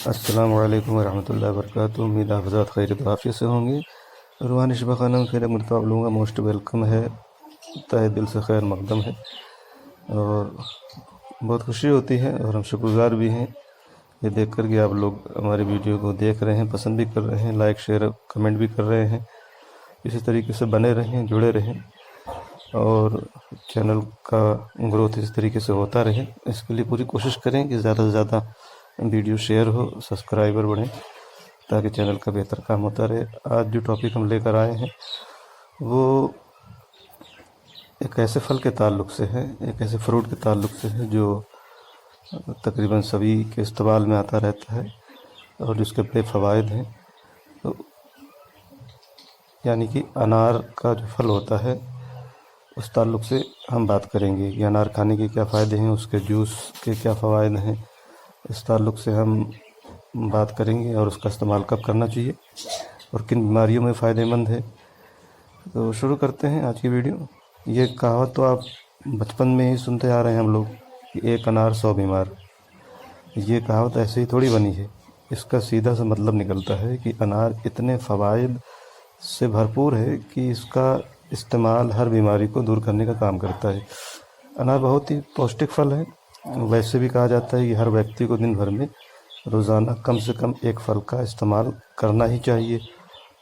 अस्सलामु अलैकुम वरहमतुल्लाहि वबरकातुहू। उम्मीद आप हज़रात खैरियत और आफियत से होंगे। रूहानी शफ़ा खाना में खैर मरतबा लूँगा। मोस्ट वेलकम है, तहे दिल से खैर मकदम है और बहुत खुशी होती है और हम शुक्रगुज़ार भी हैं ये देख कर कि आप लोग हमारी वीडियो को देख रहे हैं, पसंद भी कर रहे हैं, लाइक शेयर कमेंट भी कर रहे हैं। इसी तरीके से बने रहें, जुड़े रहें और चैनल का ग्रोथ इस तरीके से होता रहे। इसके लिए पूरी कोशिश करें कि ज़्यादा से ज़्यादा वीडियो शेयर हो, सब्सक्राइबर बढ़ें, ताकि चैनल का बेहतर काम होता रहे। आज जो टॉपिक हम लेकर आए हैं वो एक ऐसे फल के ताल्लुक़ से है, एक ऐसे फ्रूट के ताल्लुक़ से है जो तकरीबन सभी के इस्तेमाल में आता रहता है और जिसके बड़े फ़वाइद हैं। तो यानी कि अनार का जो फल होता है उस ताल्लुक़ से हम बात करेंगे कि अनार खाने के क्या फ़ायदे हैं, उसके जूस के क्या फ़वाइद हैं। इस ताल्लुक़ से हम बात करेंगे और उसका इस्तेमाल कब करना चाहिए और किन बीमारियों में फ़ायदेमंद है। तो शुरू करते हैं आज की वीडियो। ये कहावत तो आप बचपन में ही सुनते आ रहे हैं हम लोग कि एक अनार 100 बीमार। ये कहावत ऐसे ही थोड़ी बनी है। इसका सीधा सा मतलब निकलता है कि अनार इतने फ़वाइद से भरपूर है कि इसका इस्तेमाल हर बीमारी को दूर करने का काम करता है। अनार बहुत ही पौष्टिक फल है। वैसे भी कहा जाता है कि हर व्यक्ति को दिन भर में रोज़ाना कम से कम एक फल का इस्तेमाल करना ही चाहिए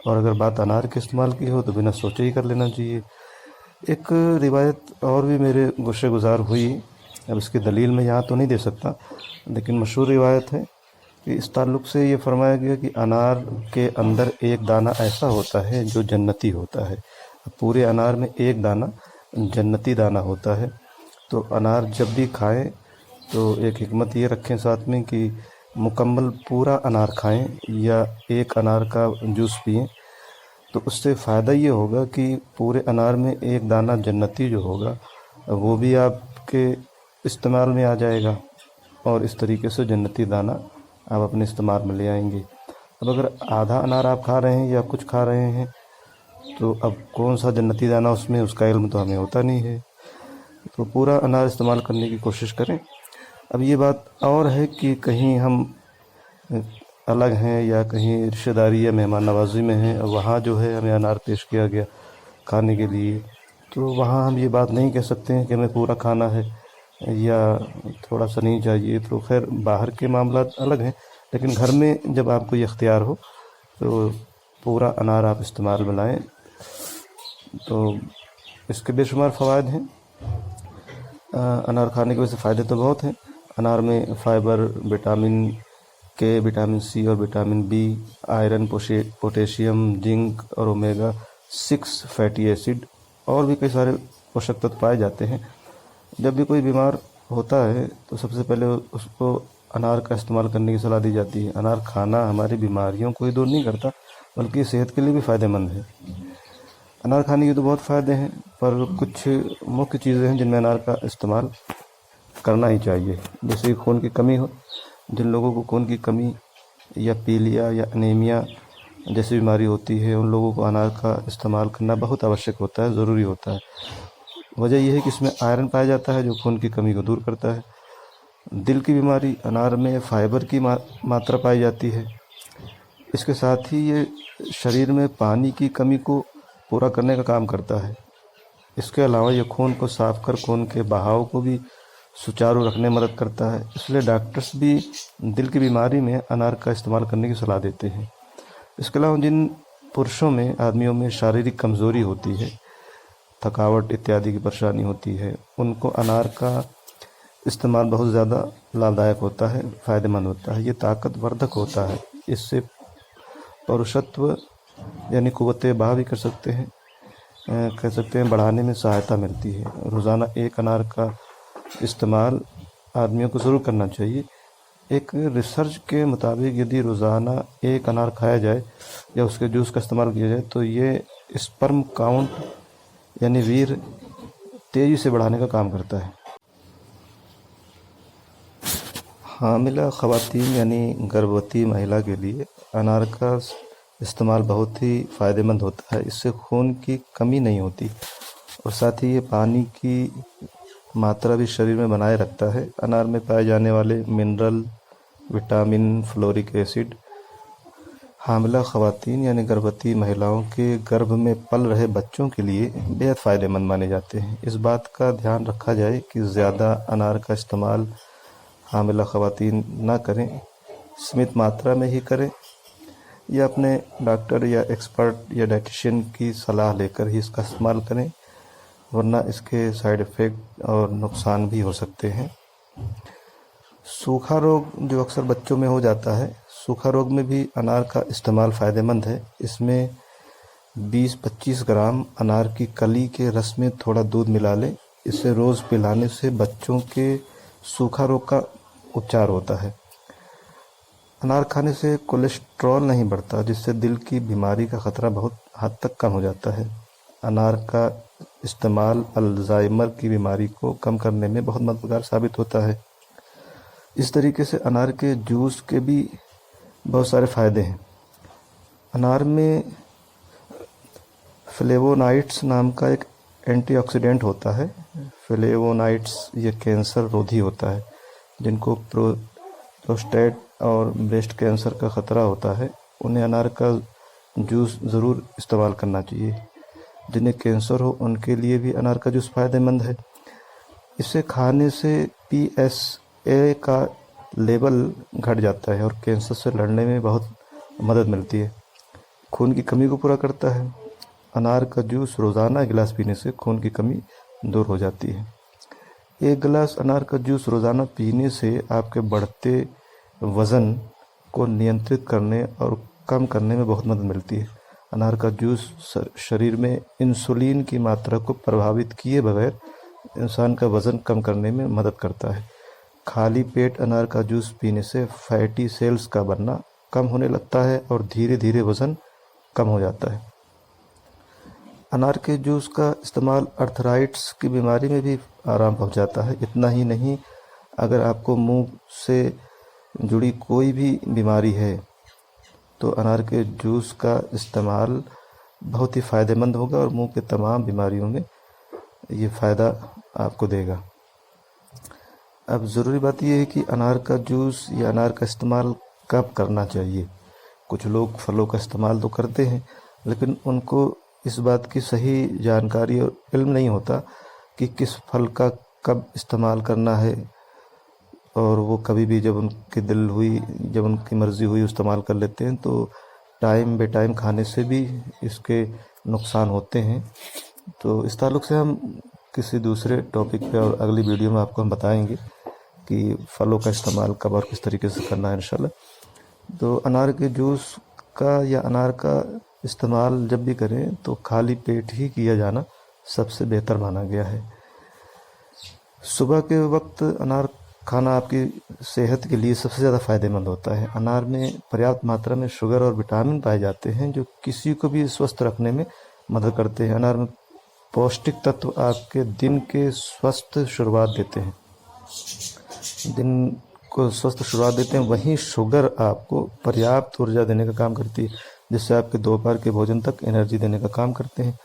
और अगर बात अनार के इस्तेमाल की हो तो बिना सोचे ही कर लेना चाहिए। एक रिवायत और भी मेरे गुस्से गुज़ार हुई। अब इसकी दलील मैं यहाँ तो नहीं दे सकता, लेकिन मशहूर रिवायत है कि इस ताल्लुक़ से ये फरमाया गया कि अनार के अंदर एक दाना ऐसा होता है जो जन्नती होता है। पूरे अनार में एक दाना जन्नती दाना होता है। तो अनार जब भी खाएं तो एक हिकमत ये रखें साथ में कि मुकम्मल पूरा अनार खाएं या एक अनार का जूस पिएं। तो उससे फ़ायदा ये होगा कि पूरे अनार में एक दाना जन्नती जो होगा वो भी आपके इस्तेमाल में आ जाएगा और इस तरीके से जन्नती दाना आप अपने इस्तेमाल में ले आएंगे। अब अगर आधा अनार आप खा रहे हैं या कुछ खा रहे हैं तो अब कौन सा जन्नती दाना उसमें, उसका इल्म तो हमें होता नहीं है। तो पूरा अनार इस्तेमाल करने की कोशिश करें। अब ये बात और है कि कहीं हम अलग हैं या कहीं रिश्तेदारी या मेहमान नवाजी में हैं, वहाँ जो है हमें अनार पेश किया गया खाने के लिए, तो वहाँ हम ये बात नहीं कह सकते हैं कि हमें पूरा खाना है या थोड़ा सा नहीं चाहिए। तो खैर बाहर के मामला अलग हैं, लेकिन घर में जब आपको ये इख्तियार हो तो पूरा अनार आप इस्तेमाल में लाएँ। तो इसके बेशुमार फ़वाइद हैं। अनार खाने की वजह से फ़ायदे तो बहुत हैं। अनार में fibre, vitamin K, vitamin C और vitamin B, iron, potassium, zinc और ओमेगा 6 फैटी एसिड और भी कई सारे पोषक तत्व पाए जाते हैं। जब भी कोई बीमार होता है तो सबसे पहले उसको अनार का इस्तेमाल करने की सलाह दी जाती है। अनार खाना हमारी बीमारियों को ही दूर नहीं करता बल्कि सेहत के लिए भी फ़ायदेमंद है। अनार खाने के तो बहुत फ़ायदे हैं, पर कुछ मुख्य चीज़ें हैं जिनमें अनार का इस्तेमाल करना ही चाहिए। जैसे कि खून की कमी हो, जिन लोगों को खून की कमी या पीलिया या अनीमिया जैसी बीमारी होती है उन लोगों को अनार का इस्तेमाल करना बहुत आवश्यक होता है, ज़रूरी होता है। वजह यह है कि इसमें आयरन पाया जाता है जो खून की कमी को दूर करता है। दिल की बीमारी, अनार में फाइबर की मात्रा पाई जाती है। इसके साथ ही ये शरीर में पानी की कमी को पूरा करने का काम करता है। इसके अलावा ये खून को साफ कर खून के बहाव को भी सुचारू रखने में मदद करता है। इसलिए डॉक्टर्स भी दिल की बीमारी में अनार का इस्तेमाल करने की सलाह देते हैं। इसके अलावा जिन पुरुषों में, आदमियों में शारीरिक कमज़ोरी होती है, थकावट इत्यादि की परेशानी होती है, उनको अनार का इस्तेमाल बहुत ज़्यादा लाभदायक होता है, फ़ायदेमंद होता है। ये ताकतवर्धक होता है। इससे पौरुषत्व यानी क़ुव्वत बहा भी कर सकते हैं, कह सकते हैं बढ़ाने में सहायता मिलती है। रोज़ाना एक अनार का इस्तेमाल आदमियों को ज़रूर करना चाहिए। एक रिसर्च के मुताबिक यदि रोज़ाना एक अनार खाया जाए या उसके जूस का इस्तेमाल किया जाए तो ये स्पर्म काउंट यानी वीर्य तेज़ी से बढ़ाने का काम करता है। हामिला ख़वातीन यानी गर्भवती महिला के लिए अनार का इस्तेमाल बहुत ही फ़ायदेमंद होता है। इससे खून की कमी नहीं होती और साथ ही ये पानी की मात्रा भी शरीर में बनाए रखता है। अनार में पाए जाने वाले मिनरल, विटामिन, फ्लोरिक एसिड हामिला ख़वातीन यानी गर्भवती महिलाओं के गर्भ में पल रहे बच्चों के लिए बेहद फ़ायदेमंद माने जाते हैं। इस बात का ध्यान रखा जाए कि ज़्यादा अनार का इस्तेमाल हामिला ख़वातीन ना करें, सीमित मात्रा में ही करें या अपने डॉक्टर या एक्सपर्ट या डाइटिशियन की सलाह लेकर ही इसका इस्तेमाल करें, वरना इसके साइड इफ़ेक्ट और नुकसान भी हो सकते हैं। सूखा रोग जो अक्सर बच्चों में हो जाता है, सूखा रोग में भी अनार का इस्तेमाल फ़ायदेमंद है। इसमें 20-25 ग्राम अनार की कली के रस में थोड़ा दूध मिला लें। इसे रोज़ पिलाने से बच्चों के सूखा रोग का उपचार होता है। अनार खाने से कोलेस्ट्रॉल नहीं बढ़ता, जिससे दिल की बीमारी का ख़तरा बहुत हद तक कम हो जाता है। अनार का इस्तेमाल अल्जाइमर की बीमारी को कम करने में बहुत मददगार साबित होता है। इस तरीके से अनार के जूस के भी बहुत सारे फ़ायदे हैं। अनार में फ्लेवोनाइड्स नाम का एक एंटीऑक्सीडेंट होता है। फ्लेवोनाइड्स ये कैंसर रोधी होता है। जिनको प्रोस्टेट और ब्रेस्ट कैंसर का ख़तरा होता है, उन्हें अनार का जूस ज़रूर इस्तेमाल करना चाहिए। जिन्हें कैंसर हो उनके लिए भी अनार का जूस फ़ायदेमंद है। इसे खाने से PSA का लेवल घट जाता है और कैंसर से लड़ने में बहुत मदद मिलती है। खून की कमी को पूरा करता है। अनार का जूस रोज़ाना गिलास पीने से खून की कमी दूर हो जाती है। एक गिलास अनार का जूस रोज़ाना पीने से आपके बढ़ते वज़न को नियंत्रित करने और कम करने में बहुत मदद मिलती है। अनार का जूस शरीर में इंसुलिन की मात्रा को प्रभावित किए बगैर इंसान का वज़न कम करने में मदद करता है। खाली पेट अनार का जूस पीने से फैटी सेल्स का बनना कम होने लगता है और धीरे धीरे वज़न कम हो जाता है। अनार के जूस का इस्तेमाल अर्थराइट्स की बीमारी में भी आराम पहुंचाता है। इतना ही नहीं, अगर आपको मुंह से जुड़ी कोई भी बीमारी है तो अनार के जूस का इस्तेमाल बहुत ही फ़ायदेमंद होगा और मुंह के तमाम बीमारियों में ये फ़ायदा आपको देगा। अब ज़रूरी बात यह है कि अनार का जूस या अनार का इस्तेमाल कब करना चाहिए। कुछ लोग फलों का इस्तेमाल तो करते हैं, लेकिन उनको इस बात की सही जानकारी और इल्म नहीं होता कि किस फल का कब इस्तेमाल करना है, और वो कभी भी जब उनकी दिल हुई, जब उनकी मर्ज़ी हुई इस्तेमाल कर लेते हैं। तो टाइम बे टाइम खाने से भी इसके नुकसान होते हैं। तो इस ताल्लुक़ से हम किसी दूसरे टॉपिक पे और अगली वीडियो में आपको हम बताएंगे कि फ़लों का इस्तेमाल कब और किस तरीके से करना है इंशाल्लाह। तो अनार के जूस का या अनार का इस्तेमाल जब भी करें तो खाली पेट ही किया जाना सबसे बेहतर माना गया है। सुबह के वक्त अनार खाना आपकी सेहत के लिए सबसे ज़्यादा फ़ायदेमंद होता है। अनार में पर्याप्त मात्रा में शुगर और विटामिन पाए जाते हैं जो किसी को भी स्वस्थ रखने में मदद करते हैं। अनार में पौष्टिक तत्व आपके दिन के स्वस्थ शुरुआत देते हैं, दिन को स्वस्थ शुरुआत देते हैं। वहीं शुगर आपको पर्याप्त ऊर्जा देने का काम करती है, जिससे आपके दोपहर के भोजन तक एनर्जी देने का काम करते हैं।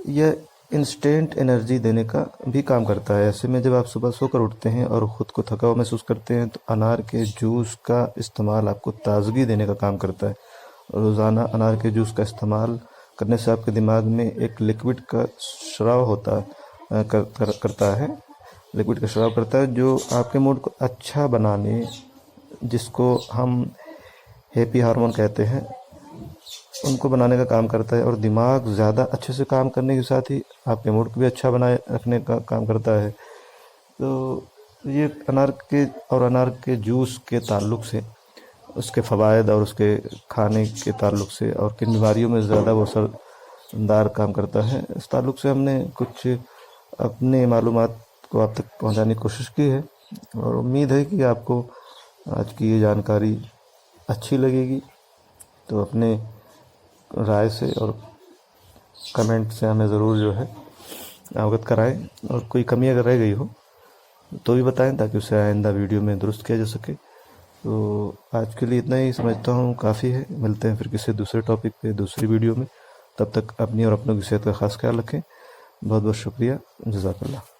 यह इंस्टेंट एनर्जी देने का भी काम करता है। ऐसे में जब आप सुबह सोकर उठते हैं और ख़ुद को थका हुआ महसूस करते हैं तो अनार के जूस का इस्तेमाल आपको ताज़गी देने का काम करता है। रोज़ाना अनार के जूस का इस्तेमाल करने से आपके दिमाग में एक लिक्विड का स्राव करता है, लिक्विड का स्राव करता है जो आपके मूड को अच्छा बनाने, जिसको हम हैप्पी हार्मोन कहते हैं, उनको बनाने का काम करता है। और दिमाग ज़्यादा अच्छे से काम करने के साथ ही आपके मूड को भी अच्छा बनाए रखने का काम करता है। तो ये अनार के जूस के ताल्लुक़ से, उसके फ़वाइद और उसके खाने के ताल्लुक़ से और किन बीमारियों में ज़्यादा वो असरदार काम करता है, इस ताल्लुक़ से हमने कुछ अपने मालूमात को आप तक पहुंचाने की कोशिश की है। और उम्मीद है कि आपको आज की ये जानकारी अच्छी लगेगी। तो अपने राय से और कमेंट से हमें ज़रूर जो है अवगत कराएं, और कोई कमी अगर रह गई हो तो भी बताएं ताकि उसे आइंदा वीडियो में दुरुस्त किया जा सके। तो आज के लिए इतना ही समझता हूँ काफ़ी है। मिलते हैं फिर किसी दूसरे टॉपिक पे दूसरी वीडियो में। तब तक अपनी और अपनों की सेहत का ख़ास ख्याल रखें। बहुत बहुत शुक्रिया। जज़ाकल्लाह।